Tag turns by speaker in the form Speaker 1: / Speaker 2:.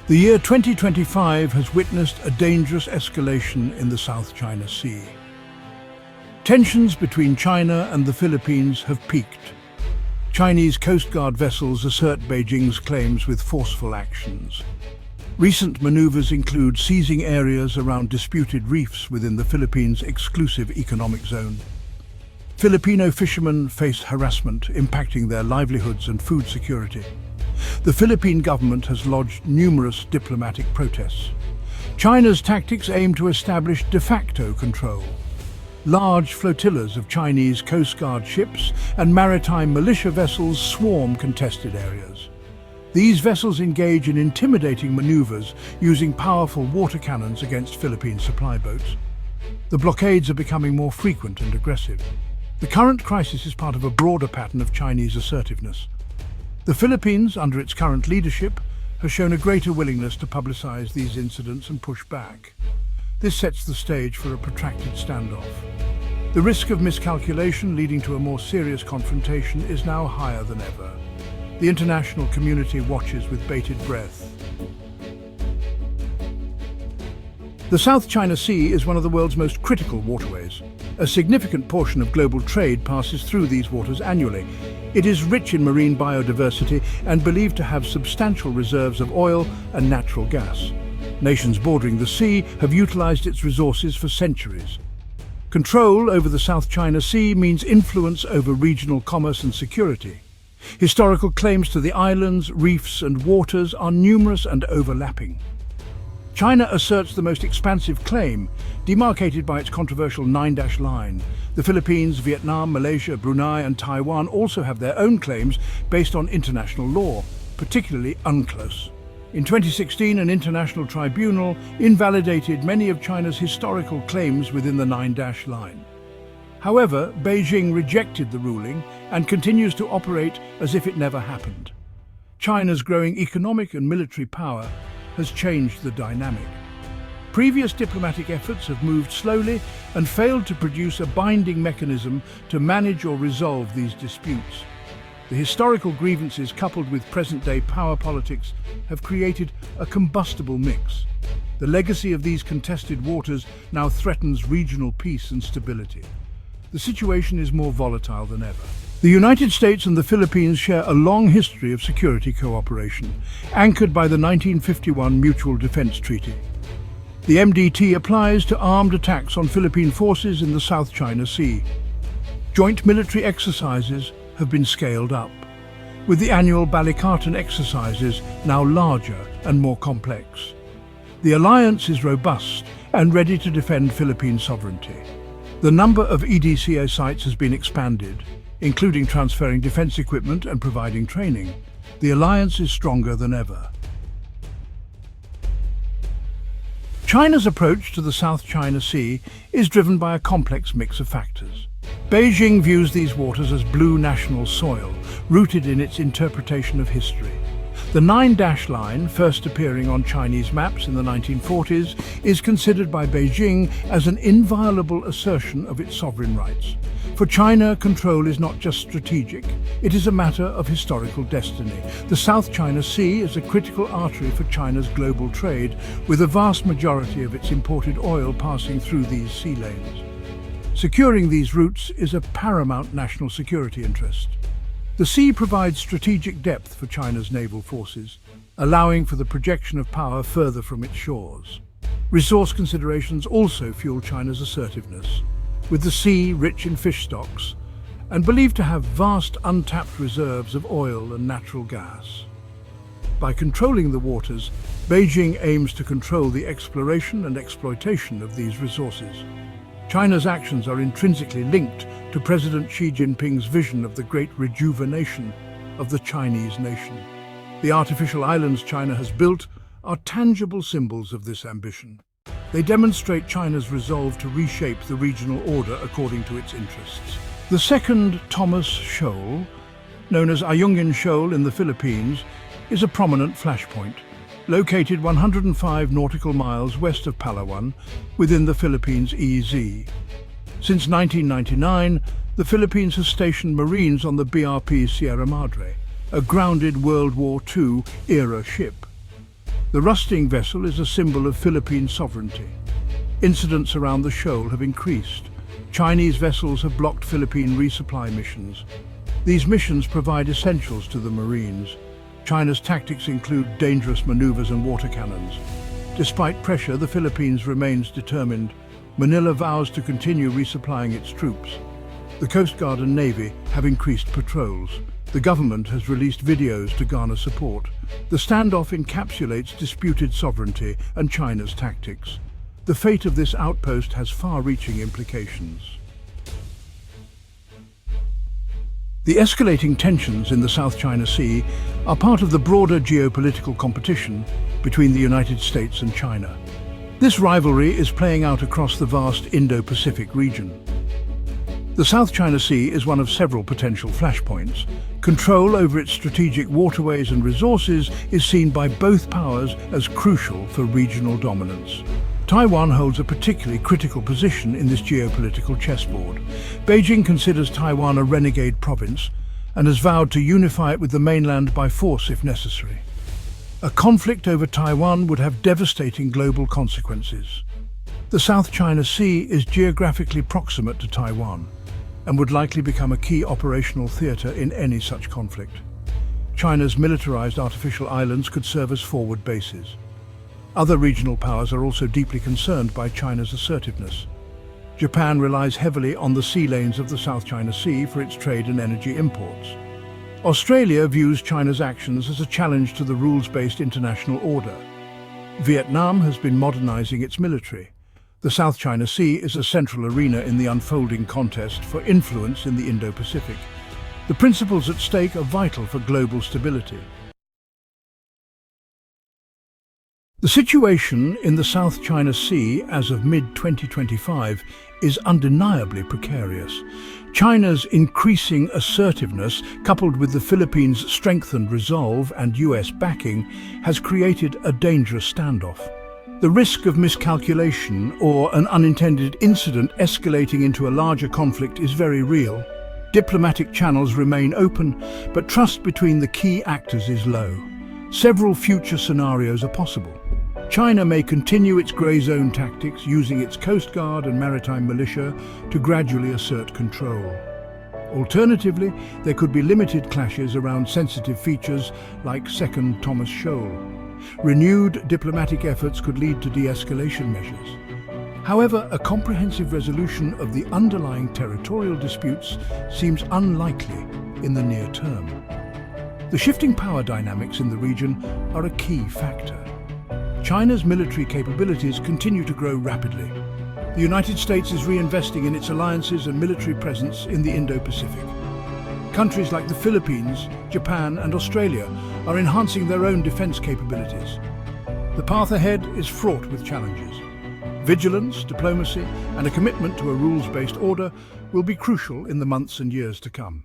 Speaker 1: The year 2025 has witnessed a dangerous escalation in the South China Sea. Tensions between China and the Philippines have peaked. Chinese Coast Guard vessels assert Beijing's claims with forceful actions. Recent maneuvers include seizing areas around disputed reefs within the Philippines' exclusive economic zone. Filipino fishermen face harassment impacting their livelihoods and food security. The Philippine government has lodged numerous diplomatic protests. China's tactics aim to establish de facto control. Large flotillas of Chinese Coast Guard ships and maritime militia vessels swarm contested areas. These vessels engage in intimidating maneuvers using powerful water cannons against Philippine supply boats. The blockades are becoming more frequent and aggressive. The current crisis is part of a broader pattern of Chinese assertiveness. The Philippines, under its current leadership, has shown a greater willingness to publicize these incidents and push back. This sets the stage for a protracted standoff. The risk of miscalculation leading to a more serious confrontation is now higher than ever. The international community watches with bated breath. The South China Sea is one of the world's most critical waterways. A significant portion of global trade passes through these waters annually. It is rich in marine biodiversity and believed to have substantial reserves of oil and natural gas. Nations bordering the sea have utilized its resources for centuries. Control over the South China Sea means influence over regional commerce and security. Historical claims to the islands, reefs and waters are numerous and overlapping. China asserts the most expansive claim, demarcated by its controversial 9-dash line. The Philippines, Vietnam, Malaysia, Brunei and Taiwan also have their own claims based on international law, particularly UNCLOS. In 2016, an international tribunal invalidated many of China's historical claims within the 9-dash line. However, Beijing rejected the ruling and continues to operate as if it never happened. China's growing economic and military power has changed the dynamic. Previous diplomatic efforts have moved slowly and failed to produce a binding mechanism to manage or resolve these disputes. The historical grievances coupled with present-day power politics have created a combustible mix. The legacy of these contested waters now threatens regional peace and stability. The situation is more volatile than ever. The United States and the Philippines share a long history of security cooperation, anchored by the 1951 Mutual Defense Treaty. The MDT applies to armed attacks on Philippine forces in the South China Sea. Joint military exercises have been scaled up, with the annual Balikatan exercises now larger and more complex. The alliance is robust and ready to defend Philippine sovereignty. The number of EDCA sites has been expanded, including transferring defense equipment and providing training. The alliance is stronger than ever. China's approach to the South China Sea is driven by a complex mix of factors. Beijing views these waters as blue national soil, rooted in its interpretation of history. The 9-dash line, first appearing on Chinese maps in the 1940s, is considered by Beijing as an inviolable assertion of its sovereign rights. For China, control is not just strategic, it is a matter of historical destiny. The South China Sea is a critical artery for China's global trade, with a vast majority of its imported oil passing through these sea lanes. Securing these routes is a paramount national security interest. The sea provides strategic depth for China's naval forces, allowing for the projection of power further from its shores. Resource considerations also fuel China's assertiveness, with the sea rich in fish stocks and believed to have vast untapped reserves of oil and natural gas. By controlling the waters, Beijing aims to control the exploration and exploitation of these resources. China's actions are intrinsically linked to President Xi Jinping's vision of the great rejuvenation of the Chinese nation. The artificial islands China has built are tangible symbols of this ambition. They demonstrate China's resolve to reshape the regional order according to its interests. The second Thomas Shoal, known as Ayungin Shoal in the Philippines, is a prominent flashpoint, located 105 nautical miles west of Palawan within the Philippines' EEZ. Since 1999, the Philippines has stationed Marines on the BRP Sierra Madre, a grounded World War II-era ship. The The rusting vessel is a symbol of Philippine sovereignty. Incidents around the shoal have increased. Chinese vessels have blocked Philippine resupply missions. These missions provide essentials to the Marines. China's tactics include dangerous maneuvers and water cannons. Despite pressure, the Philippines remains determined. Manila vows to continue resupplying its troops. The Coast Guard and Navy have increased patrols. The government has released videos to garner support. The standoff encapsulates disputed sovereignty and China's tactics. The fate of this outpost has far-reaching implications. The escalating tensions in the South China Sea are part of the broader geopolitical competition between the United States and China. This rivalry is playing out across the vast Indo-Pacific region. The South China Sea is one of several potential flashpoints. Control over its strategic waterways and resources is seen by both powers as crucial for regional dominance. Taiwan holds a particularly critical position in this geopolitical chessboard. Beijing considers Taiwan a renegade province and has vowed to unify it with the mainland by force if necessary. A conflict over Taiwan would have devastating global consequences. The South China Sea is geographically proximate to Taiwan and would likely become a key operational theatre in any such conflict. China's militarized artificial islands could serve as forward bases. Other regional powers are also deeply concerned by China's assertiveness. Japan relies heavily on the sea lanes of the South China Sea for its trade and energy imports. Australia views China's actions as a challenge to the rules-based international order. Vietnam has been modernizing its military. The South China Sea is a central arena in the unfolding contest for influence in the Indo-Pacific. The principles at stake are vital for global stability. The situation in the South China Sea as of mid-2025 is undeniably precarious. China's increasing assertiveness, coupled with the Philippines' strengthened resolve and US backing, has created a dangerous standoff. The risk of miscalculation or an unintended incident escalating into a larger conflict is very real. Diplomatic channels remain open, but trust between the key actors is low. Several future scenarios are possible. China may continue its grey zone tactics, using its Coast Guard and maritime militia to gradually assert control. Alternatively, there could be limited clashes around sensitive features like Second Thomas Shoal. Renewed diplomatic efforts could lead to de-escalation measures. However, a comprehensive resolution of the underlying territorial disputes seems unlikely in the near term. The shifting power dynamics in the region are a key factor. China's military capabilities continue to grow rapidly. The United States is reinvesting in its alliances and military presence in the Indo-Pacific. Countries like the Philippines, Japan and Australia are enhancing their own defense capabilities. The path ahead is fraught with challenges. Vigilance, diplomacy and a commitment to a rules-based order will be crucial in the months and years to come.